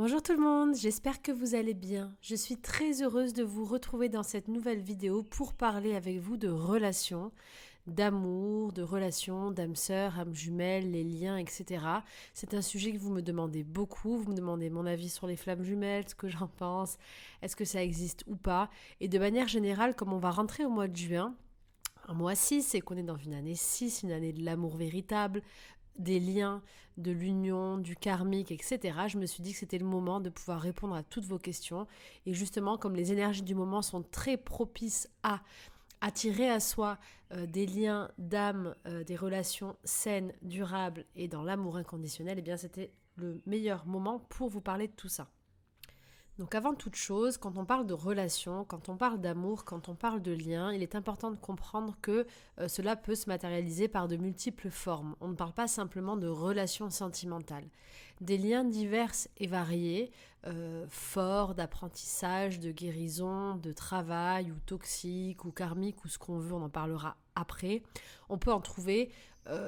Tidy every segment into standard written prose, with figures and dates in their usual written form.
Bonjour tout le monde, j'espère que vous allez bien. Je suis très heureuse de vous retrouver dans cette nouvelle vidéo pour parler avec vous de relations, d'amour, de relations, d'âme sœur, âme jumelle, les liens, etc. C'est un sujet que vous me demandez beaucoup, vous me demandez mon avis sur les flammes jumelles, ce que j'en pense, est-ce que ça existe ou pas. Et de manière générale, comme on va rentrer au mois de juin, un mois 6 et qu'on est dans une année 6, une année de l'amour véritable, des liens, de l'union, du karmique, etc., je me suis dit que c'était le moment de pouvoir répondre à toutes vos questions. Et justement, comme les énergies du moment sont très propices à attirer à soi des liens d'âme, des relations saines, durables et dans l'amour inconditionnel, eh bien c'était le meilleur moment pour vous parler de tout ça. Donc avant toute chose, quand on parle de relations, quand on parle d'amour, quand on parle de liens, il est important de comprendre que cela peut se matérialiser par de multiples formes. On ne parle pas simplement de relations sentimentales. Des liens divers et variés, forts, d'apprentissage, de guérison, de travail, ou toxiques, ou karmiques, ou ce qu'on veut, on en parlera après. On peut en trouver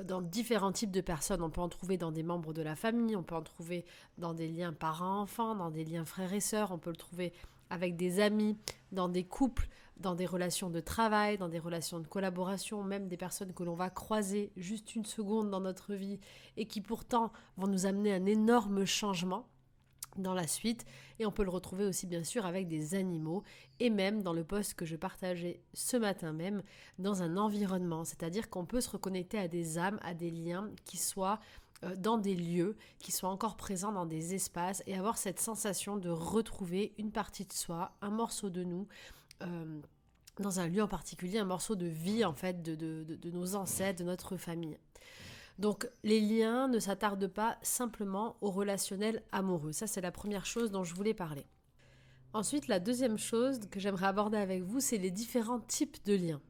dans différents types de personnes. On peut en trouver dans des membres de la famille, on peut en trouver dans des liens parents-enfants, dans des liens frères et sœurs, on peut le trouver avec des amis, dans des couples, dans des relations de travail, dans des relations de collaboration, même des personnes que l'on va croiser juste une seconde dans notre vie et qui pourtant vont nous amener un énorme changement dans la suite. Et on peut le retrouver aussi bien sûr avec des animaux et même dans le post que je partageais ce matin même dans un environnement, c'est-à-dire qu'on peut se reconnecter à des âmes, à des liens qui soient dans des lieux, qui soient encore présents dans des espaces et avoir cette sensation de retrouver une partie de soi, un morceau de nous dans un lieu en particulier, un morceau de vie en fait de nos ancêtres, de notre famille. Donc les liens ne s'attardent pas simplement au relationnel amoureux. Ça, c'est la première chose dont je voulais parler. Ensuite, la deuxième chose que j'aimerais aborder avec vous, c'est les différents types de liens.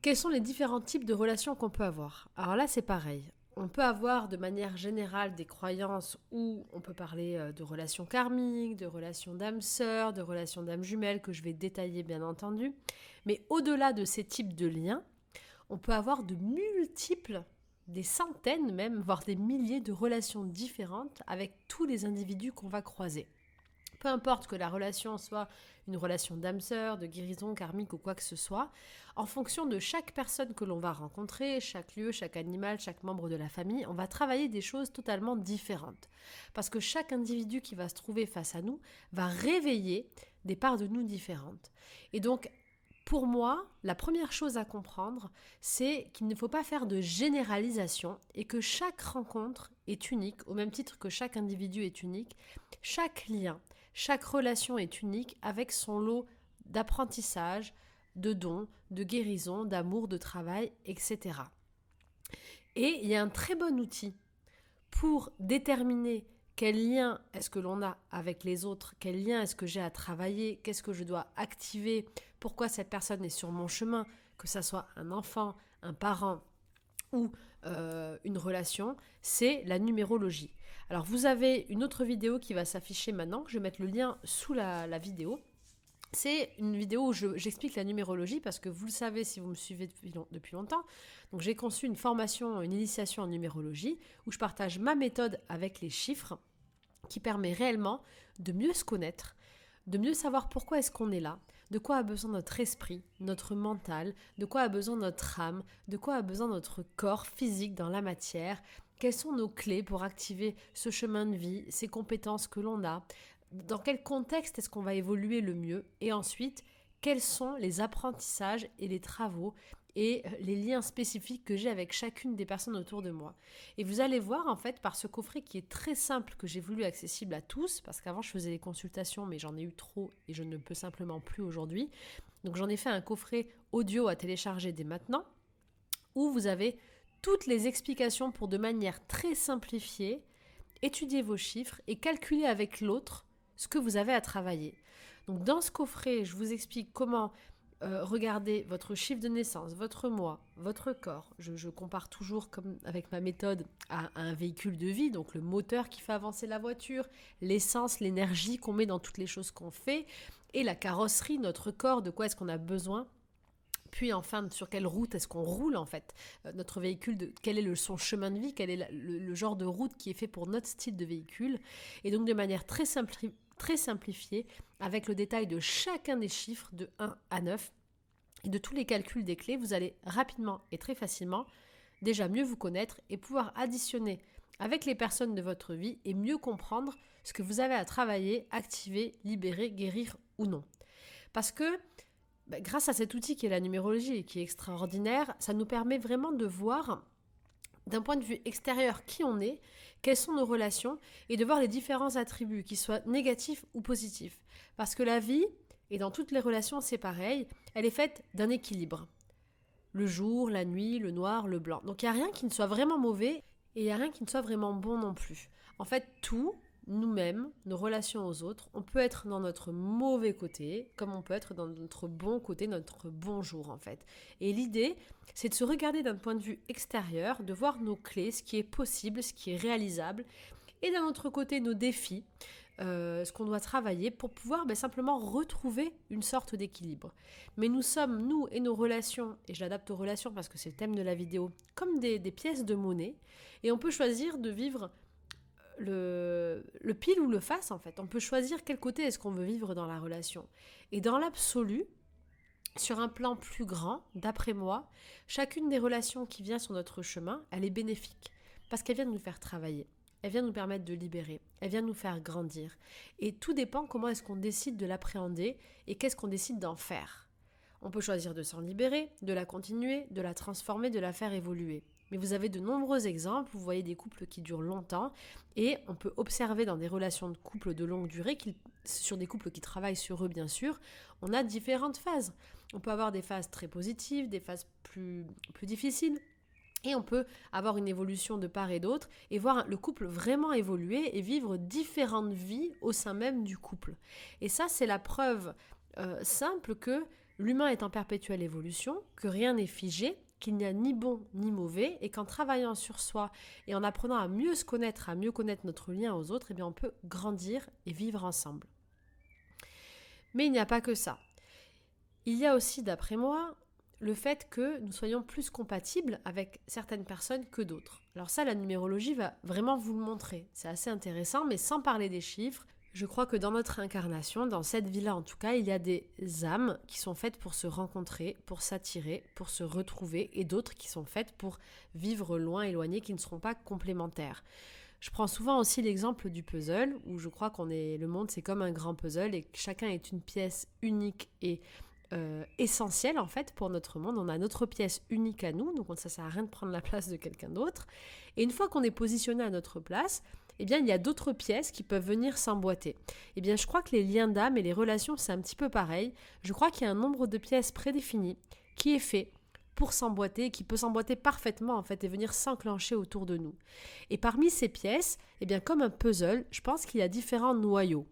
Quels sont les différents types de relations qu'on peut avoir ? Alors là, c'est pareil. On peut avoir de manière générale des croyances où on peut parler de relations karmiques, de relations d'âme sœur, de relations d'âme jumelle que je vais détailler bien entendu. Mais au-delà de ces types de liens, on peut avoir de multiples, des centaines même, voire des milliers de relations différentes avec tous les individus qu'on va croiser. Peu importe que la relation soit une relation d'âme sœur, de guérison karmique ou quoi que ce soit, en fonction de chaque personne que l'on va rencontrer, chaque lieu, chaque animal, chaque membre de la famille, on va travailler des choses totalement différentes. Parce que chaque individu qui va se trouver face à nous va réveiller des parts de nous différentes. Et donc, pour moi, la première chose à comprendre, c'est qu'il ne faut pas faire de généralisation et que chaque rencontre est unique, au même titre que chaque individu est unique. Chaque lien, chaque relation est unique avec son lot d'apprentissage, de dons, de guérison, d'amour, de travail, etc. Et il y a un très bon outil pour déterminer quel lien est-ce que l'on a avec les autres, quel lien est-ce que j'ai à travailler, qu'est-ce que je dois activer, pourquoi cette personne est sur mon chemin, que ça soit un enfant, un parent ou une relation, c'est la numérologie. Alors vous avez une autre vidéo qui va s'afficher maintenant, je vais mettre le lien sous la vidéo. C'est une vidéo où j'explique la numérologie parce que vous le savez si vous me suivez depuis longtemps. Donc j'ai conçu une formation, une initiation en numérologie où je partage ma méthode avec les chiffres qui permet réellement de mieux se connaître, de mieux savoir pourquoi est-ce qu'on est là, de quoi a besoin notre esprit, notre mental, de quoi a besoin notre âme, de quoi a besoin notre corps physique dans la matière, quelles sont nos clés pour activer ce chemin de vie, ces compétences que l'on a, dans quel contexte est-ce qu'on va évoluer le mieux et ensuite quels sont les apprentissages et les travaux et les liens spécifiques que j'ai avec chacune des personnes autour de moi. Et vous allez voir en fait par ce coffret qui est très simple que j'ai voulu accessible à tous parce qu'avant je faisais des consultations mais j'en ai eu trop et je ne peux simplement plus aujourd'hui. Donc j'en ai fait un coffret audio à télécharger dès maintenant où vous avez toutes les explications pour de manière très simplifiée étudier vos chiffres et calculer avec l'autre ce que vous avez à travailler. Donc dans ce coffret, je vous explique comment regarder votre chiffre de naissance, votre mois, votre corps. Je compare toujours comme avec ma méthode à un véhicule de vie, donc le moteur qui fait avancer la voiture, l'essence, l'énergie qu'on met dans toutes les choses qu'on fait, et la carrosserie, notre corps, de quoi est-ce qu'on a besoin Puis enfin, sur quelle route est-ce qu'on roule en fait notre véhicule, quel est son chemin de vie, quel est le genre de route qui est fait pour notre style de véhicule. Et donc de manière très simplifiée, avec le détail de chacun des chiffres de 1 à 9 et de tous les calculs des clés, vous allez rapidement et très facilement déjà mieux vous connaître et pouvoir additionner avec les personnes de votre vie et mieux comprendre ce que vous avez à travailler, activer, libérer, guérir ou non. Parce que grâce à cet outil qui est la numérologie et qui est extraordinaire, ça nous permet vraiment de voir d'un point de vue extérieur qui on est, quelles sont nos relations et de voir les différents attributs, qu'ils soient négatifs ou positifs. Parce que la vie, et dans toutes les relations c'est pareil, elle est faite d'un équilibre. Le jour, la nuit, le noir, le blanc. Donc il n'y a rien qui ne soit vraiment mauvais et il n'y a rien qui ne soit vraiment bon non plus. En fait, tout, nous-mêmes, nos relations aux autres, on peut être dans notre mauvais côté, comme on peut être dans notre bon côté, notre bon jour en fait. Et l'idée, c'est de se regarder d'un point de vue extérieur, de voir nos clés, ce qui est possible, ce qui est réalisable, et d'un autre côté, nos défis, ce qu'on doit travailler pour pouvoir simplement retrouver une sorte d'équilibre. Mais nous sommes, nous et nos relations, et je l'adapte aux relations parce que c'est le thème de la vidéo, comme des pièces de monnaie, et on peut choisir de vivre le pile ou le face en fait. On peut choisir quel côté est-ce qu'on veut vivre dans la relation. Et dans l'absolu, sur un plan plus grand, d'après moi, chacune des relations qui vient sur notre chemin, elle est bénéfique parce qu'elle vient nous faire travailler. Elle vient nous permettre de libérer, elle vient nous faire grandir. Et tout dépend comment est-ce qu'on décide de l'appréhender et qu'est-ce qu'on décide d'en faire. On peut choisir de s'en libérer, de la continuer, de la transformer, de la faire évoluer. Mais vous avez de nombreux exemples, vous voyez des couples qui durent longtemps et on peut observer dans des relations de couple de longue durée, sur des couples qui travaillent sur eux bien sûr, on a différentes phases. On peut avoir des phases très positives, des phases plus difficiles. Et on peut avoir une évolution de part et d'autre et voir le couple vraiment évoluer et vivre différentes vies au sein même du couple. Et ça, c'est la preuve simple que l'humain est en perpétuelle évolution, que rien n'est figé, qu'il n'y a ni bon ni mauvais et qu'en travaillant sur soi et en apprenant à mieux se connaître, à mieux connaître notre lien aux autres, on peut grandir et vivre ensemble. Mais il n'y a pas que ça. Il y a aussi, d'après moi, le fait que nous soyons plus compatibles avec certaines personnes que d'autres. Alors ça, la numérologie va vraiment vous le montrer. C'est assez intéressant, mais sans parler des chiffres, je crois que dans notre incarnation, dans cette vie-là en tout cas, il y a des âmes qui sont faites pour se rencontrer, pour s'attirer, pour se retrouver, et d'autres qui sont faites pour vivre loin, éloignées, qui ne seront pas complémentaires. Je prends souvent aussi l'exemple du puzzle, où je crois le monde c'est comme un grand puzzle, et que chacun est une pièce unique et essentielle en fait pour notre monde. On a notre pièce unique à nous, donc ça sert à rien de prendre la place de quelqu'un d'autre. Et une fois qu'on est positionné à notre place, il y a d'autres pièces qui peuvent venir s'emboîter. Je crois que les liens d'âme et les relations, c'est un petit peu pareil. Je crois qu'il y a un nombre de pièces prédéfinies qui est fait pour s'emboîter, qui peut s'emboîter parfaitement en fait et venir s'enclencher autour de nous. Et parmi ces pièces, comme un puzzle, je pense qu'il y a différents noyaux.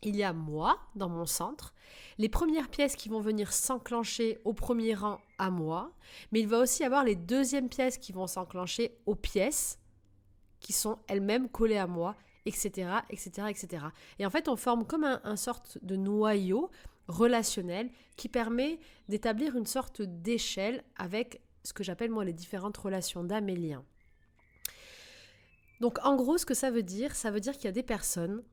Il y a moi, dans mon centre, les premières pièces qui vont venir s'enclencher au premier rang à moi, mais il va aussi y avoir les deuxièmes pièces qui vont s'enclencher aux pièces qui sont elles-mêmes collées à moi, etc., etc., etc. Et en fait, on forme comme un sorte de noyau relationnel qui permet d'établir une sorte d'échelle avec ce que j'appelle moi les différentes relations d'âme et liens. Donc en gros, ce que ça veut dire qu'il y a des personnes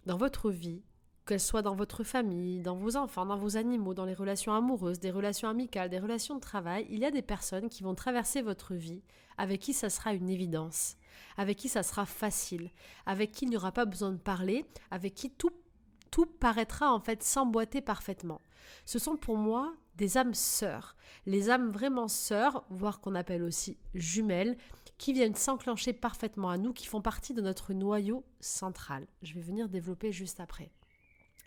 dans votre vie, qu'elles soient dans votre famille, dans vos enfants, dans vos animaux, dans les relations amoureuses, des relations amicales, des relations de travail, il y a des personnes qui vont traverser votre vie avec qui ça sera une évidence, avec qui ça sera facile, avec qui il n'y aura pas besoin de parler, avec qui tout paraîtra en fait s'emboîter parfaitement. Ce sont pour moi des âmes sœurs, les âmes vraiment sœurs, voire qu'on appelle aussi jumelles, qui viennent s'enclencher parfaitement à nous, qui font partie de notre noyau central. Je vais venir développer juste après.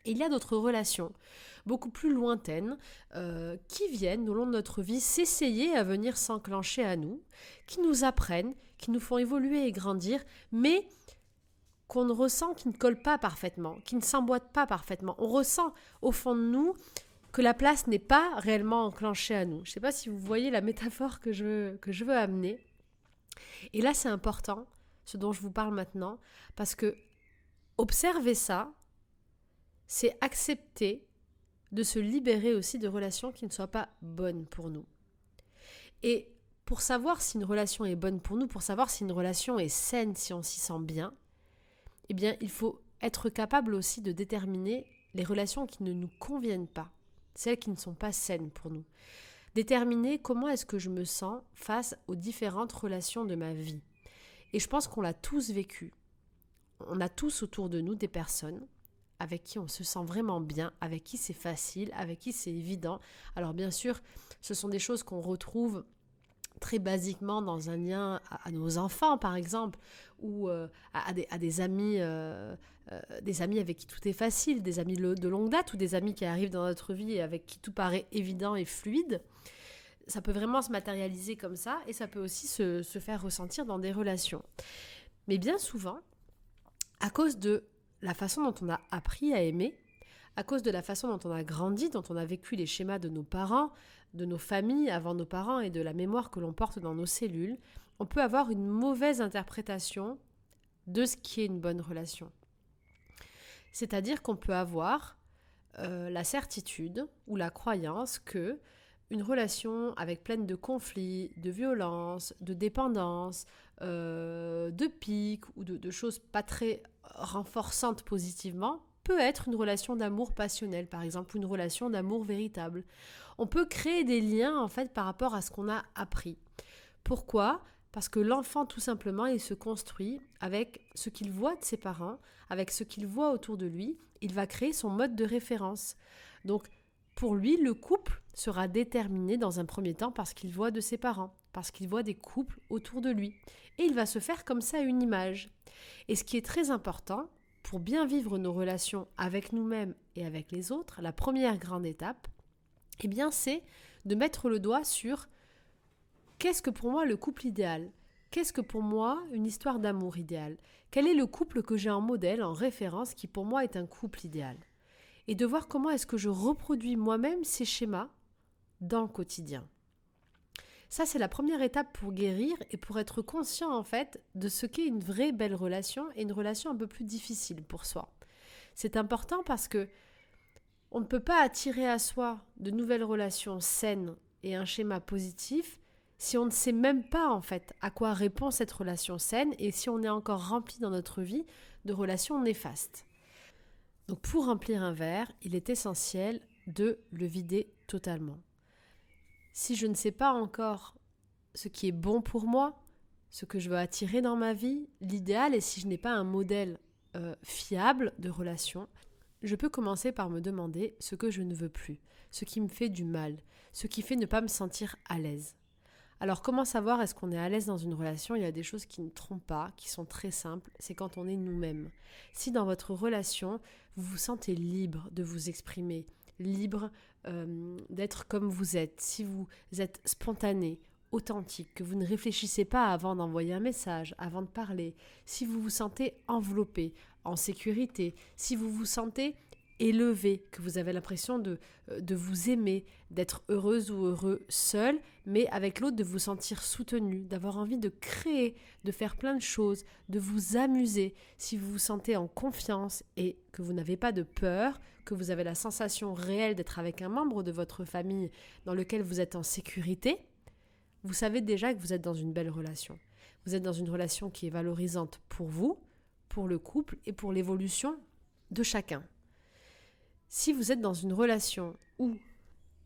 Et il y a d'autres relations, beaucoup plus lointaines, qui viennent au long de notre vie s'essayer à venir s'enclencher à nous, qui nous apprennent, qui nous font évoluer et grandir, mais qu'on ressent qui ne collent pas parfaitement, qui ne s'emboîtent pas parfaitement. On ressent au fond de nous que la place n'est pas réellement enclenchée à nous. Je ne sais pas si vous voyez la métaphore que je veux amener. Et là, c'est important, ce dont je vous parle maintenant, parce que observer ça, c'est accepter de se libérer aussi de relations qui ne soient pas bonnes pour nous. Et pour savoir si une relation est bonne pour nous, pour savoir si une relation est saine, si on s'y sent bien, eh bien, il faut être capable aussi de déterminer les relations qui ne nous conviennent pas, celles qui ne sont pas saines pour nous. Déterminer comment est-ce que je me sens face aux différentes relations de ma vie. Et je pense qu'on l'a tous vécu. On a tous autour de nous des personnes avec qui on se sent vraiment bien, avec qui c'est facile, avec qui c'est évident. Alors bien sûr, ce sont des choses qu'on retrouve très basiquement dans un lien à nos enfants, par exemple, ou à des amis avec qui tout est facile, des amis de longue date ou des amis qui arrivent dans notre vie et avec qui tout paraît évident et fluide. Ça peut vraiment se matérialiser comme ça et ça peut aussi se faire ressentir dans des relations. Mais bien souvent, à cause de la façon dont on a appris à aimer, à cause de la façon dont on a grandi, dont on a vécu les schémas de nos parents, de nos familles avant nos parents et de la mémoire que l'on porte dans nos cellules, on peut avoir une mauvaise interprétation de ce qui est une bonne relation. C'est-à-dire qu'on peut avoir la certitude ou la croyance que une relation avec pleine de conflits, de violences, de dépendance, de piques ou de choses pas très renforçantes positivement peut être une relation d'amour passionnel, par exemple, ou une relation d'amour véritable. On peut créer des liens en fait par rapport à ce qu'on a appris. Pourquoi ? Parce que l'enfant, tout simplement, il se construit avec ce qu'il voit de ses parents, avec ce qu'il voit autour de lui. Il va créer son mode de référence. Donc, pour lui, le couple sera déterminé dans un premier temps parce qu'il voit de ses parents, parce qu'il voit des couples autour de lui. Et il va se faire comme ça une image. Et ce qui est très important, pour bien vivre nos relations avec nous-mêmes et avec les autres, la première grande étape, eh bien, c'est de mettre le doigt sur qu'est-ce que pour moi le couple idéal ? Qu'est-ce que pour moi une histoire d'amour idéale ? Quel est le couple que j'ai en modèle, en référence, qui pour moi est un couple idéal ? Et de voir comment est-ce que je reproduis moi-même ces schémas dans le quotidien. Ça, c'est la première étape pour guérir et pour être conscient en fait de ce qu'est une vraie belle relation et une relation un peu plus difficile pour soi. C'est important parce que on ne peut pas attirer à soi de nouvelles relations saines et un schéma positif si on ne sait même pas en fait à quoi répond cette relation saine et si on est encore rempli dans notre vie de relations néfastes. Donc pour remplir un verre, il est essentiel de le vider totalement. Si je ne sais pas encore ce qui est bon pour moi, ce que je veux attirer dans ma vie, l'idéal est si je n'ai pas un modèle fiable de relation, je peux commencer par me demander ce que je ne veux plus, ce qui me fait du mal, ce qui fait ne pas me sentir à l'aise. Alors comment savoir est-ce qu'on est à l'aise dans une relation ? Il y a des choses qui ne trompent pas, qui sont très simples, c'est quand on est nous-mêmes. Si dans votre relation, vous vous sentez libre de vous exprimer, libre d'être comme vous êtes, si vous êtes spontané, authentique, que vous ne réfléchissez pas avant d'envoyer un message, avant de parler, si vous vous sentez enveloppé, en sécurité, si vous vous sentez élevé, que vous avez l'impression de vous aimer, d'être heureuse ou heureux seul, mais avec l'autre de vous sentir soutenu, d'avoir envie de créer, de faire plein de choses, de vous amuser, si vous vous sentez en confiance et que vous n'avez pas de peur, que vous avez la sensation réelle d'être avec un membre de votre famille dans lequel vous êtes en sécurité, vous savez déjà que vous êtes dans une belle relation. Vous êtes dans une relation qui est valorisante pour vous, pour le couple et pour l'évolution de chacun. Si vous êtes dans une relation ou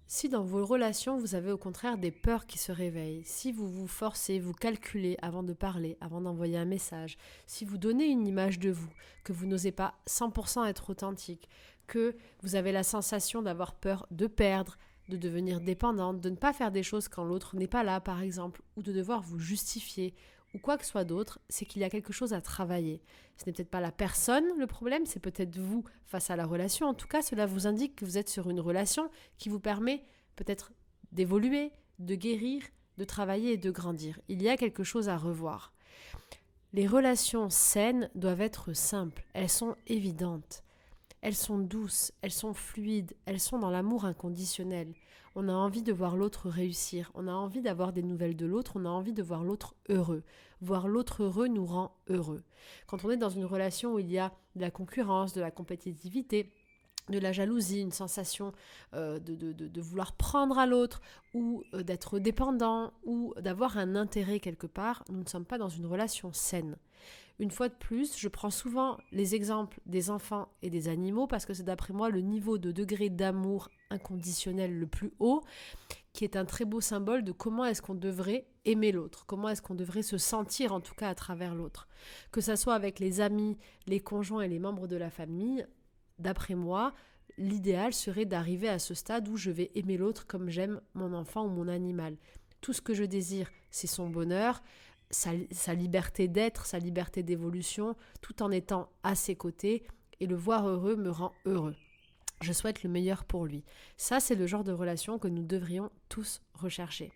si dans vos relations vous avez au contraire des peurs qui se réveillent, si vous vous forcez, vous calculez avant de parler, avant d'envoyer un message, si vous donnez une image de vous, que vous n'osez pas 100% être authentique, que vous avez la sensation d'avoir peur de perdre, de devenir dépendante, de ne pas faire des choses quand l'autre n'est pas là par exemple, ou de devoir vous justifier, ou quoi que ce soit d'autre, c'est qu'il y a quelque chose à travailler. Ce n'est peut-être pas la personne le problème, c'est peut-être vous face à la relation. En tout cas, cela vous indique que vous êtes sur une relation qui vous permet peut-être d'évoluer, de guérir, de travailler et de grandir. Il y a quelque chose à revoir. Les relations saines doivent être simples, elles sont évidentes. Elles sont douces, elles sont fluides, elles sont dans l'amour inconditionnel. On a envie de voir l'autre réussir, on a envie d'avoir des nouvelles de l'autre, on a envie de voir l'autre heureux. Voir l'autre heureux nous rend heureux. Quand on est dans une relation où il y a de la concurrence, de la compétitivité, de la jalousie, une sensation de vouloir prendre à l'autre ou d'être dépendant ou d'avoir un intérêt quelque part, nous ne sommes pas dans une relation saine. Une fois de plus, je prends souvent les exemples des enfants et des animaux parce que c'est d'après moi le niveau de degré d'amour inconditionnel le plus haut, qui est un très beau symbole de comment est-ce qu'on devrait aimer l'autre, comment est-ce qu'on devrait se sentir en tout cas à travers l'autre. Que ça soit avec les amis, les conjoints et les membres de la famille, d'après moi, l'idéal serait d'arriver à ce stade où je vais aimer l'autre comme j'aime mon enfant ou mon animal. Tout ce que je désire, c'est son bonheur, sa liberté d'être, sa liberté d'évolution, tout en étant à ses côtés, et le voir heureux me rend heureux. Je souhaite le meilleur pour lui. Ça, c'est le genre de relation que nous devrions tous rechercher.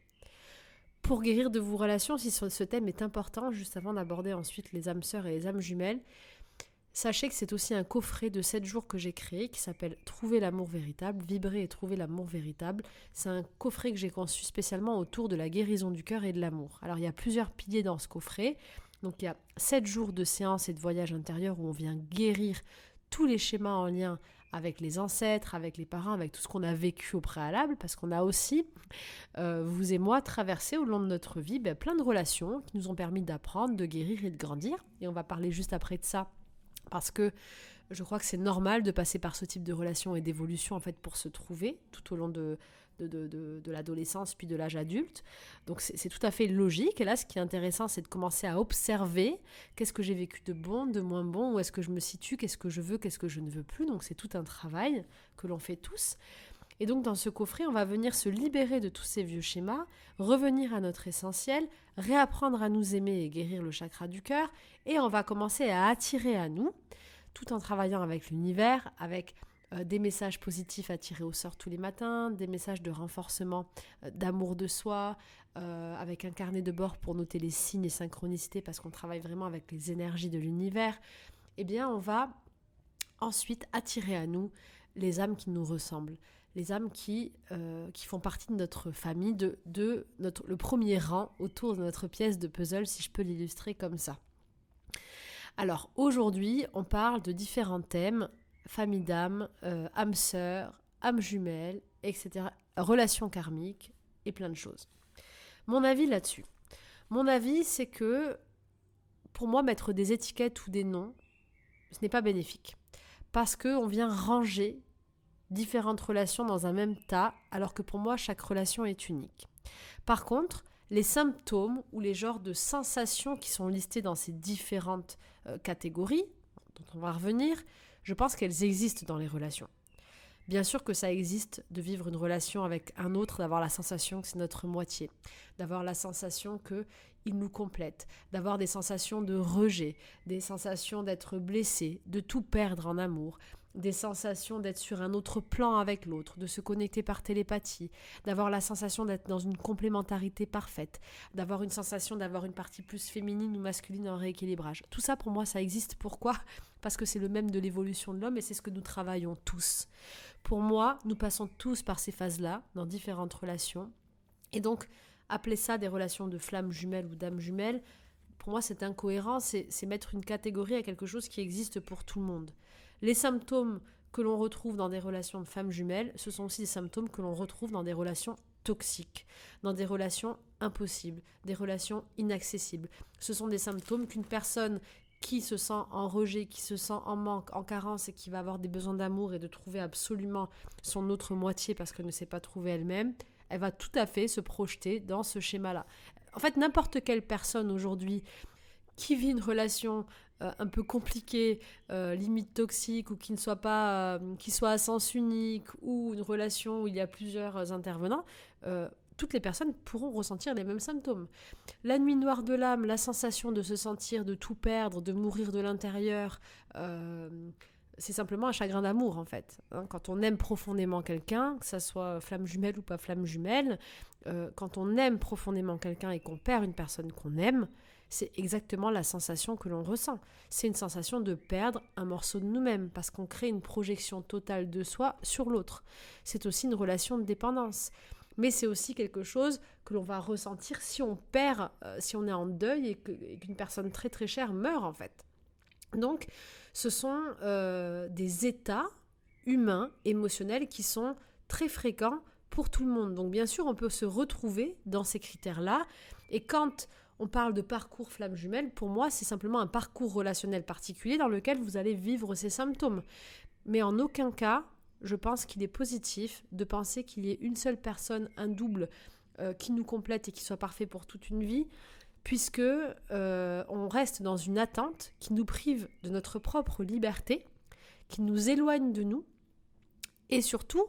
Pour guérir de vos relations, si ce thème est important, juste avant d'aborder ensuite les âmes sœurs et les âmes jumelles, sachez que c'est aussi un coffret de 7 jours que j'ai créé qui s'appelle « Trouver l'amour véritable », vibrer et trouver l'amour véritable. C'est un coffret que j'ai conçu spécialement autour de la guérison du cœur et de l'amour. Alors il y a plusieurs piliers dans ce coffret. Donc il y a 7 jours de séances et de voyages intérieurs où on vient guérir tous les schémas en lien avec les ancêtres, avec les parents, avec tout ce qu'on a vécu au préalable, parce qu'on a aussi, vous et moi, traversé au long de notre vie plein de relations qui nous ont permis d'apprendre, de guérir et de grandir. Et on va parler juste après de ça, parce que je crois que c'est normal de passer par ce type de relation et d'évolution en fait pour se trouver tout au long de l'adolescence puis de l'âge adulte. Donc c'est tout à fait logique. Et là, ce qui est intéressant, c'est de commencer à observer qu'est-ce que j'ai vécu de bon, de moins bon, où est-ce que je me situe, qu'est-ce que je veux, qu'est-ce que je ne veux plus. Donc c'est tout un travail que l'on fait tous. Et donc dans ce coffret, on va venir se libérer de tous ces vieux schémas, revenir à notre essentiel, réapprendre à nous aimer et guérir le chakra du cœur, et on va commencer à attirer à nous, tout en travaillant avec l'univers, avec des messages positifs à tirer au sort tous les matins, des messages de renforcement, d'amour de soi, avec un carnet de bord pour noter les signes et synchronicités, parce qu'on travaille vraiment avec les énergies de l'univers. Eh bien, on va ensuite attirer à nous les âmes qui nous ressemblent, les âmes qui font partie de notre famille, le premier rang autour de notre pièce de puzzle, si je peux l'illustrer comme ça. Alors aujourd'hui, on parle de différents thèmes, famille d'âmes, âmes sœurs, âmes jumelles, etc., relations karmiques et plein de choses. Mon avis là-dessus. Mon avis, c'est que pour moi, mettre des étiquettes ou des noms, ce n'est pas bénéfique. Parce qu'on vient ranger différentes relations dans un même tas, alors que pour moi, chaque relation est unique. Par contre, les symptômes ou les genres de sensations qui sont listés dans ces différentes catégories, dont on va revenir, je pense qu'elles existent dans les relations. Bien sûr que ça existe de vivre une relation avec un autre, d'avoir la sensation que c'est notre moitié, d'avoir la sensation qu'il nous complète, d'avoir des sensations de rejet, des sensations d'être blessé, de tout perdre en amour, des sensations d'être sur un autre plan avec l'autre, de se connecter par télépathie, d'avoir la sensation d'être dans une complémentarité parfaite, d'avoir une sensation d'avoir une partie plus féminine ou masculine en rééquilibrage. Tout ça, pour moi, ça existe. Pourquoi ? Parce que c'est le même de l'évolution de l'homme et c'est ce que nous travaillons tous. Pour moi, nous passons tous par ces phases-là, dans différentes relations. Et donc, appeler ça des relations de flammes jumelles ou d'âmes jumelles, pour moi, c'est incohérent, c'est mettre une catégorie à quelque chose qui existe pour tout le monde. Les symptômes que l'on retrouve dans des relations de femmes jumelles, ce sont aussi des symptômes que l'on retrouve dans des relations toxiques, dans des relations impossibles, des relations inaccessibles. Ce sont des symptômes qu'une personne qui se sent en rejet, qui se sent en manque, en carence et qui va avoir des besoins d'amour et de trouver absolument son autre moitié parce qu'elle ne s'est pas trouvée elle-même, elle va tout à fait se projeter dans ce schéma-là. En fait, n'importe quelle personne aujourd'hui qui vit une relation un peu compliquée, limite toxique, ou qui ne soit pas, qui soit à sens unique, ou une relation où il y a plusieurs intervenants, toutes les personnes pourront ressentir les mêmes symptômes. La nuit noire de l'âme, la sensation de se sentir, de tout perdre, de mourir de l'intérieur, c'est simplement un chagrin d'amour en fait. Quand on aime profondément quelqu'un, que ça soit flamme jumelle ou pas flamme jumelle, quand on aime profondément quelqu'un et qu'on perd une personne qu'on aime, c'est exactement la sensation que l'on ressent. C'est une sensation de perdre un morceau de nous-mêmes parce qu'on crée une projection totale de soi sur l'autre. C'est aussi une relation de dépendance. Mais c'est aussi quelque chose que l'on va ressentir si on perd, si on est en deuil et qu'une personne très très chère meurt en fait. Donc, ce sont des états humains, émotionnels qui sont très fréquents pour tout le monde. Donc bien sûr, on peut se retrouver dans ces critères-là. Et quand on parle de parcours flamme jumelle, pour moi, c'est simplement un parcours relationnel particulier dans lequel vous allez vivre ces symptômes. Mais en aucun cas, je pense qu'il est positif de penser qu'il y ait une seule personne, un double, qui nous complète et qui soit parfait pour toute une vie, puisque on reste dans une attente qui nous prive de notre propre liberté, qui nous éloigne de nous, et surtout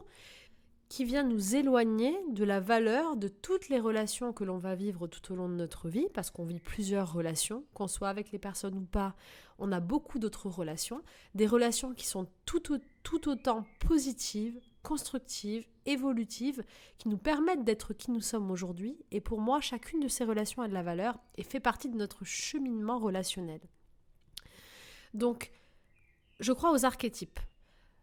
qui vient nous éloigner de la valeur de toutes les relations que l'on va vivre tout au long de notre vie, parce qu'on vit plusieurs relations, qu'on soit avec les personnes ou pas, on a beaucoup d'autres relations, des relations qui sont tout autant positives, constructives, évolutives, qui nous permettent d'être qui nous sommes aujourd'hui. Et pour moi, chacune de ces relations a de la valeur et fait partie de notre cheminement relationnel. Donc, je crois aux archétypes.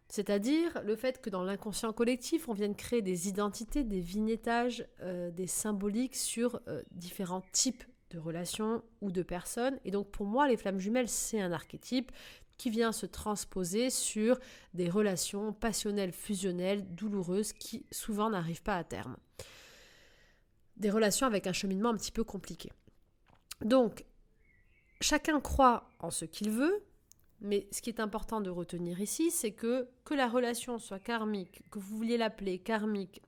C'est-à-dire le fait que dans l'inconscient collectif, on vienne créer des identités, des vignettages, des symboliques sur différents types de relations ou de personnes. Et donc pour moi, les flammes jumelles, c'est un archétype qui vient se transposer sur des relations passionnelles, fusionnelles, douloureuses, qui souvent n'arrivent pas à terme. Des relations avec un cheminement un petit peu compliqué. Donc, chacun croit en ce qu'il veut. Mais ce qui est important de retenir ici, c'est que la relation soit karmique, que vous vouliez l'appeler karmique,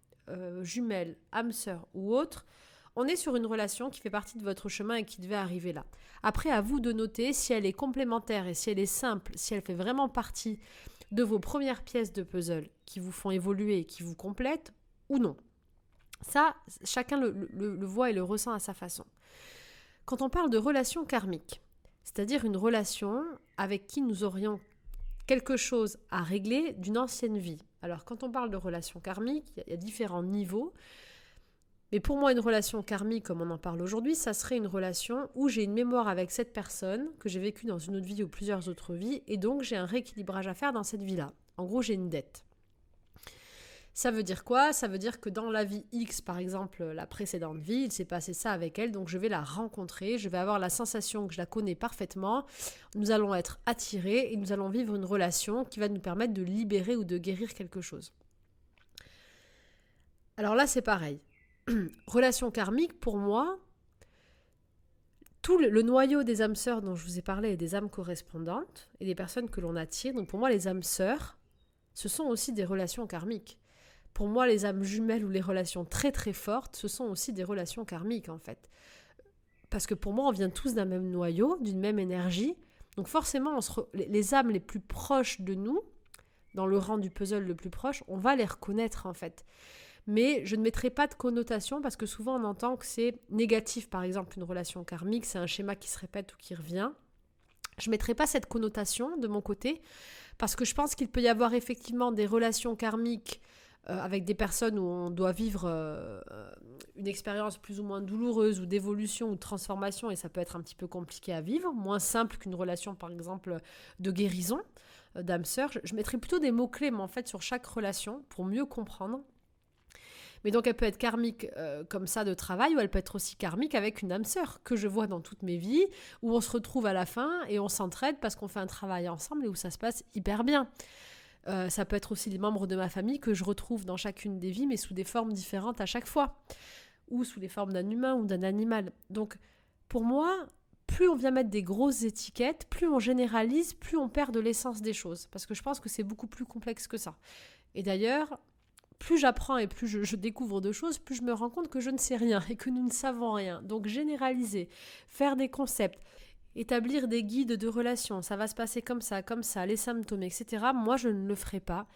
jumelle, âme sœur ou autre, on est sur une relation qui fait partie de votre chemin et qui devait arriver là. Après, à vous de noter si elle est complémentaire et si elle est simple, si elle fait vraiment partie de vos premières pièces de puzzle qui vous font évoluer et qui vous complètent ou non. Ça, chacun le voit et le ressent à sa façon. Quand on parle de relation karmique, c'est-à-dire une relation avec qui nous aurions quelque chose à régler d'une ancienne vie. Alors, quand on parle de relation karmique, il y a différents niveaux. Mais pour moi, une relation karmique, comme on en parle aujourd'hui, ça serait une relation où j'ai une mémoire avec cette personne que j'ai vécue dans une autre vie ou plusieurs autres vies, et donc j'ai un rééquilibrage à faire dans cette vie-là. En gros, j'ai une dette. Ça veut dire quoi ? Ça veut dire que dans la vie X, par exemple, la précédente vie, il s'est passé ça avec elle, donc je vais la rencontrer, je vais avoir la sensation que je la connais parfaitement, nous allons être attirés et nous allons vivre une relation qui va nous permettre de libérer ou de guérir quelque chose. Alors là, c'est pareil. Relation karmique, pour moi, tout le noyau des âmes sœurs dont je vous ai parlé est des âmes correspondantes et des personnes que l'on attire. Donc pour moi, les âmes sœurs, ce sont aussi des relations karmiques. Pour moi, les âmes jumelles ou les relations très très fortes, ce sont aussi des relations karmiques en fait. Parce que pour moi, on vient tous d'un même noyau, d'une même énergie. Donc forcément, les âmes les plus proches de nous, dans le rang du puzzle le plus proche, on va les reconnaître en fait. Mais je ne mettrai pas de connotation parce que souvent on entend que c'est négatif. Par exemple, une relation karmique, c'est un schéma qui se répète ou qui revient. Je ne mettrai pas cette connotation de mon côté parce que je pense qu'il peut y avoir effectivement des relations karmiques avec des personnes où on doit vivre une expérience plus ou moins douloureuse ou d'évolution ou de transformation et ça peut être un petit peu compliqué à vivre, moins simple qu'une relation par exemple de guérison d'âme sœur. Je mettrai plutôt des mots-clés mais en fait sur chaque relation pour mieux comprendre. Mais donc elle peut être karmique comme ça de travail ou elle peut être aussi karmique avec une âme sœur que je vois dans toutes mes vies où on se retrouve à la fin et on s'entraide parce qu'on fait un travail ensemble et où ça se passe hyper bien. Ça peut être aussi les membres de ma famille que je retrouve dans chacune des vies mais sous des formes différentes à chaque fois ou sous les formes d'un humain ou d'un animal. Donc pour moi, plus on vient mettre des grosses étiquettes, plus on généralise, plus on perd de l'essence des choses parce que je pense que c'est beaucoup plus complexe que ça. Et d'ailleurs, plus j'apprends et plus je découvre de choses, plus je me rends compte que je ne sais rien et que nous ne savons rien. Donc généraliser, faire des concepts, établir des guides de relations, ça va se passer comme ça, les symptômes, etc. Moi, je ne le ferai pas.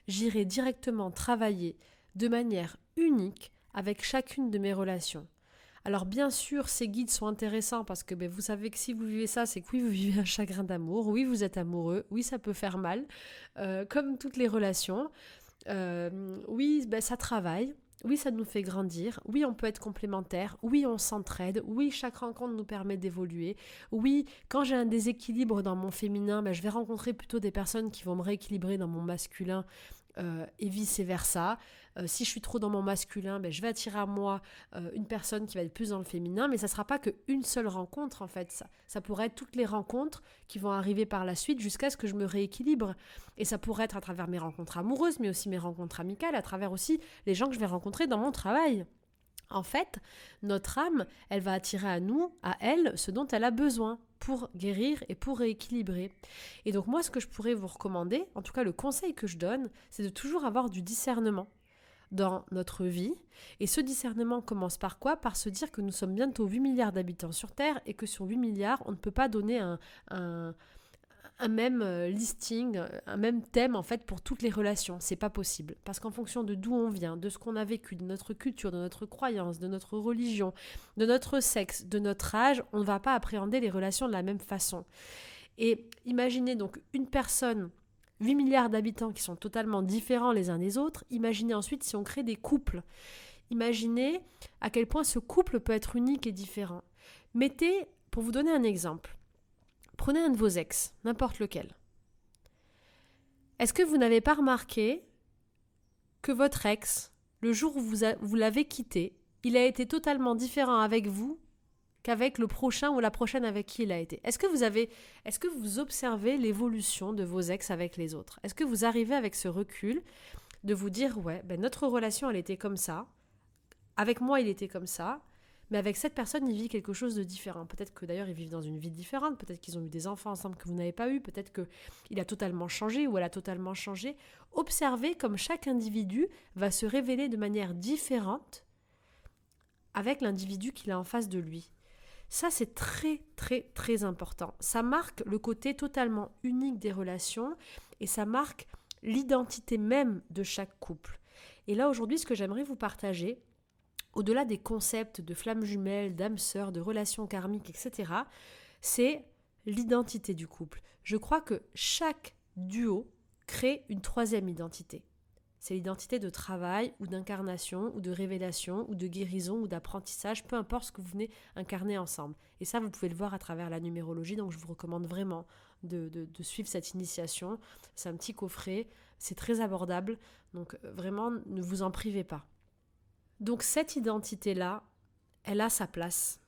J'irai directement travailler de manière unique avec chacune de mes relations. Alors bien sûr, ces guides sont intéressants parce que vous savez que si vous vivez ça, c'est que oui, vous vivez un chagrin d'amour, oui, vous êtes amoureux, oui, ça peut faire mal, comme toutes les relations. Oui, ça travaille. Oui, ça nous fait grandir. Oui, on peut être complémentaires. Oui, on s'entraide. Oui, chaque rencontre nous permet d'évoluer. Oui, quand j'ai un déséquilibre dans mon féminin, je vais rencontrer plutôt des personnes qui vont me rééquilibrer dans mon masculin et vice-versa. Si je suis trop dans mon masculin, je vais attirer à moi une personne qui va être plus dans le féminin, mais ça ne sera pas qu'une seule rencontre en fait. Ça pourrait être toutes les rencontres qui vont arriver par la suite jusqu'à ce que je me rééquilibre. Et ça pourrait être à travers mes rencontres amoureuses, mais aussi mes rencontres amicales, à travers aussi les gens que je vais rencontrer dans mon travail. En fait, notre âme, elle va attirer à nous, à elle, ce dont elle a besoin pour guérir et pour rééquilibrer. Et donc moi, ce que je pourrais vous recommander, en tout cas le conseil que je donne, c'est de toujours avoir du discernement dans notre vie. Et ce discernement commence par quoi ? Par se dire que nous sommes bientôt 8 milliards d'habitants sur Terre et que sur 8 milliards, on ne peut pas donner un même listing, un même thème en fait pour toutes les relations. C'est pas possible. Parce qu'en fonction de d'où on vient, de ce qu'on a vécu, de notre culture, de notre croyance, de notre religion, de notre sexe, de notre âge, on ne va pas appréhender les relations de la même façon. Et imaginez donc une personne, 8 milliards d'habitants qui sont totalement différents les uns des autres. Imaginez ensuite si on crée des couples. Imaginez à quel point ce couple peut être unique et différent. Mettez, pour vous donner un exemple, prenez un de vos ex, n'importe lequel. Est-ce que vous n'avez pas remarqué que votre ex, le jour où vous l'avez quitté, il a été totalement différent avec vous qu'avec le prochain ou la prochaine avec qui il a été? Est-ce que vous observez l'évolution de vos ex avec les autres? Est-ce que vous arrivez avec ce recul de vous dire, notre relation, elle était comme ça, avec moi, il était comme ça, mais avec cette personne, il vit quelque chose de différent. Peut-être que d'ailleurs, ils vivent dans une vie différente. Peut-être qu'ils ont eu des enfants ensemble que vous n'avez pas eu. Peut-être qu'il a totalement changé ou elle a totalement changé. Observez comme chaque individu va se révéler de manière différente avec l'individu qu'il a en face de lui. Ça, c'est très, très, très important. Ça marque le côté totalement unique des relations et ça marque l'identité même de chaque couple. Et là, aujourd'hui, ce que j'aimerais vous partager, au-delà des concepts de flammes jumelles, d'âmes sœurs, de relations karmiques, etc., c'est l'identité du couple. Je crois que chaque duo crée une troisième identité. C'est l'identité de travail ou d'incarnation ou de révélation ou de guérison ou d'apprentissage, peu importe ce que vous venez incarner ensemble. Et ça, vous pouvez le voir à travers la numérologie, donc je vous recommande vraiment de suivre cette initiation. C'est un petit coffret, c'est très abordable, donc vraiment ne vous en privez pas. Donc cette identité-là, elle a sa place.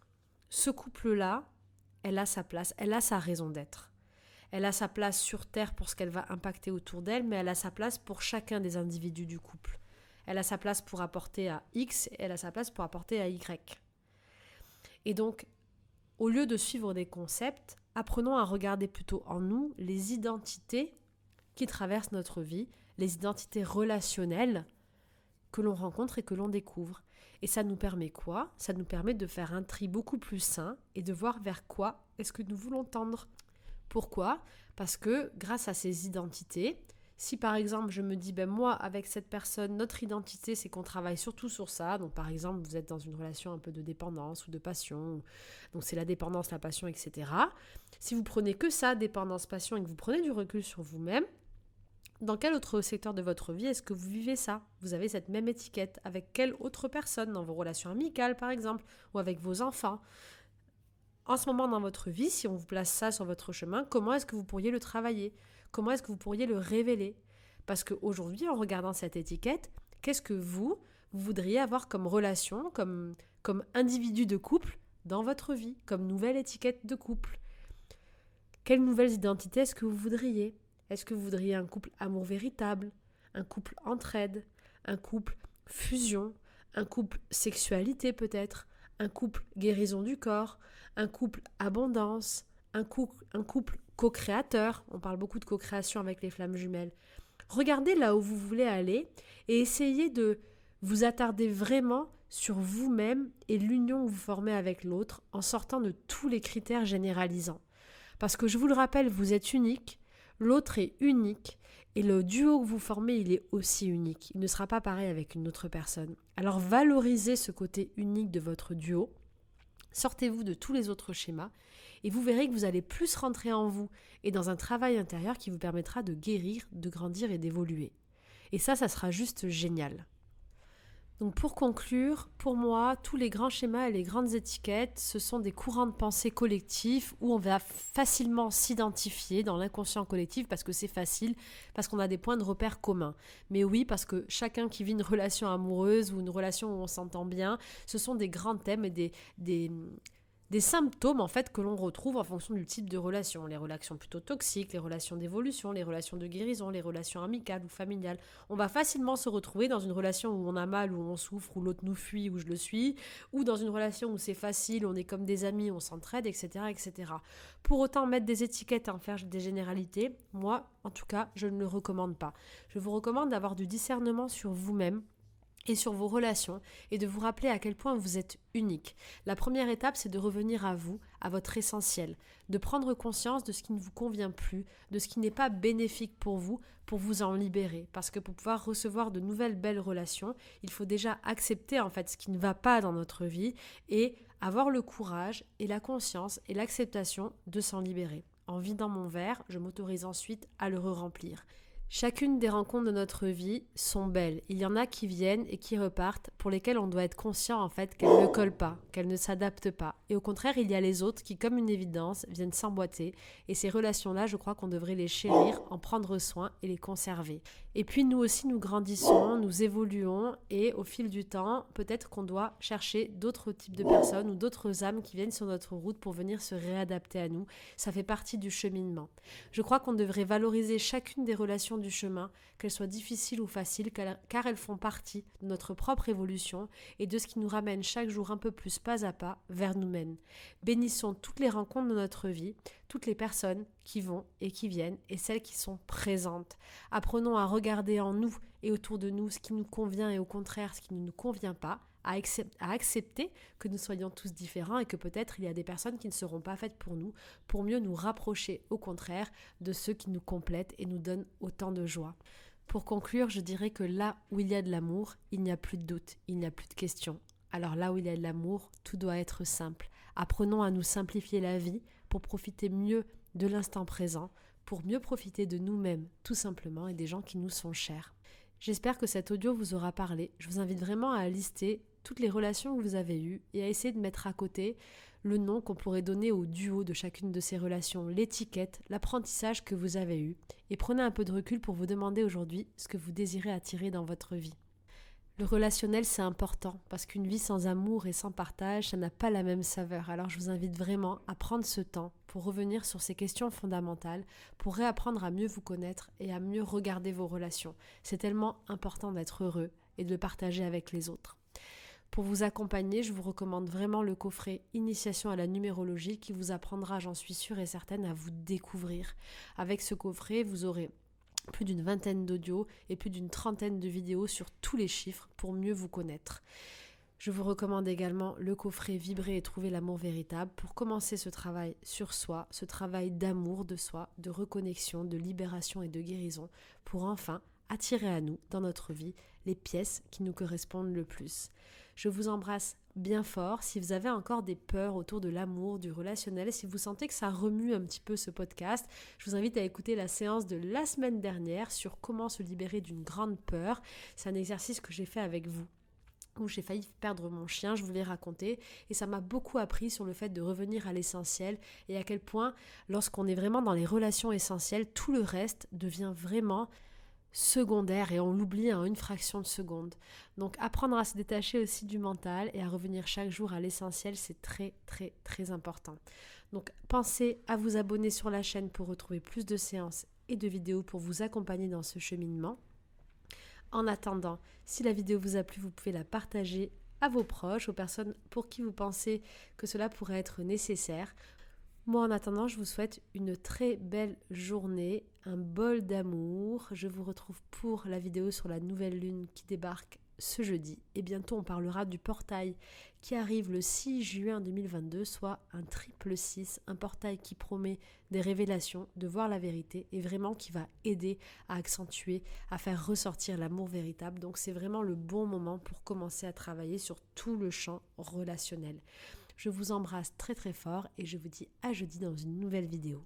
Ce couple-là, elle a sa place, elle a sa raison d'être. Elle a sa place sur Terre pour ce qu'elle va impacter autour d'elle, mais elle a sa place pour chacun des individus du couple. Elle a sa place pour apporter à X, et elle a sa place pour apporter à Y. Et donc, au lieu de suivre des concepts, apprenons à regarder plutôt en nous les identités qui traversent notre vie, les identités relationnelles que l'on rencontre et que l'on découvre. Et ça nous permet quoi ? Ça nous permet de faire un tri beaucoup plus sain et de voir vers quoi est-ce que nous voulons tendre. Pourquoi ? Parce que grâce à ces identités, si par exemple je me dis, moi avec cette personne, notre identité c'est qu'on travaille surtout sur ça, donc par exemple vous êtes dans une relation un peu de dépendance ou de passion, donc c'est la dépendance, la passion, etc. Si vous prenez que ça, dépendance, passion, et que vous prenez du recul sur vous-même, dans quel autre secteur de votre vie est-ce que vous vivez ça ? Vous avez cette même étiquette avec quelle autre personne, dans vos relations amicales par exemple, ou avec vos enfants ? En ce moment dans votre vie, si on vous place ça sur votre chemin, comment est-ce que vous pourriez le travailler ? Comment est-ce que vous pourriez le révéler ? Parce qu'aujourd'hui, en regardant cette étiquette, qu'est-ce que vous voudriez avoir comme relation, comme individu de couple dans votre vie, comme nouvelle étiquette de couple ? Quelles nouvelles identités est-ce que vous voudriez ? Est-ce que vous voudriez un couple amour véritable, un couple entraide, un couple fusion, un couple sexualité peut-être, un couple guérison du corps, un couple abondance, un couple co-créateur, on parle beaucoup de co-création avec les flammes jumelles. Regardez là où vous voulez aller et essayez de vous attarder vraiment sur vous-même et l'union que vous formez avec l'autre en sortant de tous les critères généralisants. Parce que je vous le rappelle, vous êtes unique, l'autre est unique et le duo que vous formez, il est aussi unique. Il ne sera pas pareil avec une autre personne. Alors valorisez ce côté unique de votre duo, sortez-vous de tous les autres schémas et vous verrez que vous allez plus rentrer en vous et dans un travail intérieur qui vous permettra de guérir, de grandir et d'évoluer. Et ça sera juste génial. Donc pour conclure, pour moi, tous les grands schémas et les grandes étiquettes, ce sont des courants de pensée collectifs où on va facilement s'identifier dans l'inconscient collectif parce que c'est facile, parce qu'on a des points de repère communs. Mais oui, parce que chacun qui vit une relation amoureuse ou une relation où on s'entend bien, ce sont des grands thèmes et des symptômes en fait que l'on retrouve en fonction du type de relation. Les relations plutôt toxiques, les relations d'évolution, les relations de guérison, les relations amicales ou familiales. On va facilement se retrouver dans une relation où on a mal, où on souffre, où l'autre nous fuit, où je le suis, ou dans une relation où c'est facile, on est comme des amis, on s'entraide, etc., etc. Pour autant, mettre des étiquettes et en faire des généralités, moi, en tout cas, je ne le recommande pas. Je vous recommande d'avoir du discernement sur vous-même et sur vos relations et de vous rappeler à quel point vous êtes unique. La première étape, c'est de revenir à vous, à votre essentiel, de prendre conscience de ce qui ne vous convient plus, de ce qui n'est pas bénéfique pour vous en libérer. Parce que pour pouvoir recevoir de nouvelles belles relations, il faut déjà accepter en fait ce qui ne va pas dans notre vie et avoir le courage et la conscience et l'acceptation de s'en libérer. En vidant mon verre, je m'autorise ensuite à le re-remplir. Chacune des rencontres de notre vie sont belles. Il y en a qui viennent et qui repartent, pour lesquelles on doit être conscient en fait qu'elles ne collent pas, qu'elles ne s'adaptent pas. Et au contraire, il y a les autres qui, comme une évidence, viennent s'emboîter. Et ces relations-là, je crois qu'on devrait les chérir, en prendre soin et les conserver. Et puis nous aussi, nous grandissons, nous évoluons et au fil du temps, peut-être qu'on doit chercher d'autres types de personnes ou d'autres âmes qui viennent sur notre route pour venir se réadapter à nous. Ça fait partie du cheminement. Je crois qu'on devrait valoriser chacune des relations du chemin, qu'elles soient difficiles ou faciles, car elles font partie de notre propre évolution et de ce qui nous ramène chaque jour un peu plus pas à pas vers nous-mêmes. Bénissons toutes les rencontres de notre vie, toutes les personnes qui vont et qui viennent et celles qui sont présentes. Apprenons à regarder en nous et autour de nous ce qui nous convient et au contraire ce qui ne nous convient pas, à accepter que nous soyons tous différents et que peut-être il y a des personnes qui ne seront pas faites pour nous, pour mieux nous rapprocher au contraire de ceux qui nous complètent et nous donnent autant de joie. Pour conclure, je dirais que là où il y a de l'amour, il n'y a plus de doute, il n'y a plus de questions. Alors là où il y a de l'amour, tout doit être simple. Apprenons à nous simplifier la vie pour profiter mieux de l'instant présent, pour mieux profiter de nous-mêmes tout simplement et des gens qui nous sont chers. J'espère que cet audio vous aura parlé. Je vous invite vraiment à lister toutes les relations que vous avez eues et à essayer de mettre à côté le nom qu'on pourrait donner au duo de chacune de ces relations, l'étiquette, l'apprentissage que vous avez eu. Et prenez un peu de recul pour vous demander aujourd'hui ce que vous désirez attirer dans votre vie. Le relationnel, c'est important parce qu'une vie sans amour et sans partage, ça n'a pas la même saveur. Alors je vous invite vraiment à prendre ce temps pour revenir sur ces questions fondamentales, pour réapprendre à mieux vous connaître et à mieux regarder vos relations. C'est tellement important d'être heureux et de le partager avec les autres. Pour vous accompagner, je vous recommande vraiment le coffret Initiation à la numérologie qui vous apprendra, j'en suis sûre et certaine, à vous découvrir. Avec ce coffret, vous aurez plus d'une vingtaine d'audios et plus d'une trentaine de vidéos sur tous les chiffres pour mieux vous connaître. Je vous recommande également le coffret Vibrer et trouver l'amour véritable pour commencer ce travail sur soi, ce travail d'amour de soi, de reconnexion, de libération et de guérison pour enfin attirer à nous, dans notre vie, les pièces qui nous correspondent le plus. Je vous embrasse bien fort. Si vous avez encore des peurs autour de l'amour, du relationnel, si vous sentez que ça remue un petit peu ce podcast, je vous invite à écouter la séance de la semaine dernière sur comment se libérer d'une grande peur. C'est un exercice que j'ai fait avec vous, où j'ai failli perdre mon chien, je vous l'ai raconté, et ça m'a beaucoup appris sur le fait de revenir à l'essentiel et à quel point, lorsqu'on est vraiment dans les relations essentielles, tout le reste devient vraiment secondaire et on l'oublie en une fraction de seconde. Donc apprendre à se détacher aussi du mental et à revenir chaque jour à l'essentiel, c'est très très très important. Donc pensez à vous abonner sur la chaîne pour retrouver plus de séances et de vidéos pour vous accompagner dans ce cheminement. En attendant, si la vidéo vous a plu, vous pouvez la partager à vos proches, aux personnes pour qui vous pensez que cela pourrait être nécessaire. Moi, en attendant, je vous souhaite une très belle journée, un bol d'amour. Je vous retrouve pour la vidéo sur la nouvelle lune qui débarque ce jeudi. Et bientôt, on parlera du portail qui arrive le 6 juin 2022, soit un triple 6, un portail qui promet des révélations, de voir la vérité et vraiment qui va aider à accentuer, à faire ressortir l'amour véritable. Donc, c'est vraiment le bon moment pour commencer à travailler sur tout le champ relationnel. Je vous embrasse très très fort et je vous dis à jeudi dans une nouvelle vidéo.